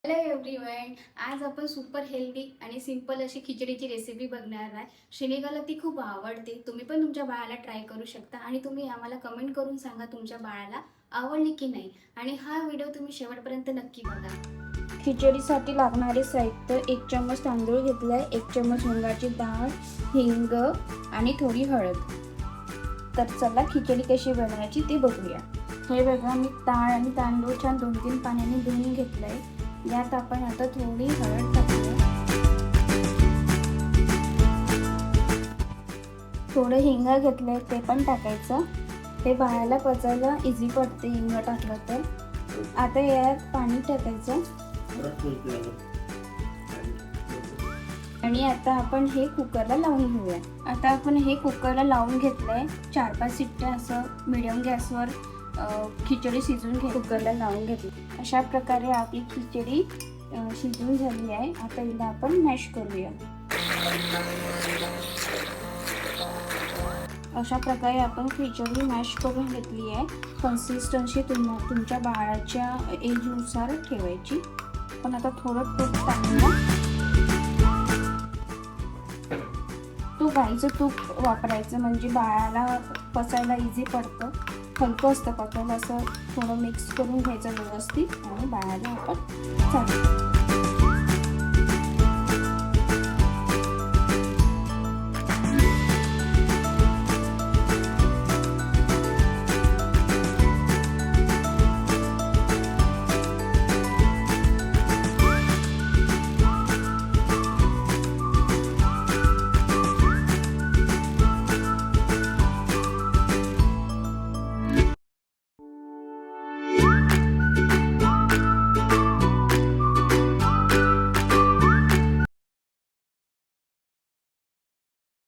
Hello everyone, आज आपण super healthy आणि सिंपल अशी खिचडीची रेसिपी बघणार आहे. श्रेनिकाला ती खूप आवडते. तुम्ही पण तुमच्या बाळाला ट्राय करू शकता आणि तुम्ही आम्हाला कमेंट करून सांगा तुमच्या बाळाला आवडली की नाही. आणि हा व्हिडिओ तुम्ही शेवटपर्यंत नक्की बघा. खिचडीसाठी लागणारे साहित्य: 1 चम्मच तांदूळ घेतलाय, 1 चम्मच मुगाची डाळ, हिंग आणि थोडी हळद. तर चला खिचडी कशी बनवायची ते बघूया. हे बघा, मी डाळ आणि तांदूळ छान 2-3 पाण्याने धुवून घेतलंय. यात आपण आता थोडी हळद टाकूया, थोडं हिंग घेतलंय ते पण टाकायचं. ते बाळाला पचायला इझी पडते हिंग टाकलं तर. आता यात पाणी टाकायचं आणि आता आपण हे कुकरला लावून घेऊया. आता आपण हे कुकरला लावून घेतलंय. 4-5 शिट्ट्या असं मीडियम गॅसवर खिचडी शिजवून कुकरला लावून घेतली. अशा प्रकारे आपली खिचडी शिजवून झाली आहे. आता हिला आपण मॅश करूया. अशा प्रकारे आपण खिचडी मॅश करून घेतली आहे. कन्सिस्टन्सी तुमच्या बाळाच्या एजनुसार ठेवायची. पण आता थोडं तूप टाकूया. गाईचं तूप वापरायचं, म्हणजे बाळाला पचायला इझी पडतं. हलकं असतं पचायला. असं थोडं मिक्स करून घ्यायचं व्यवस्थित आणि बाळाला आपण चालू.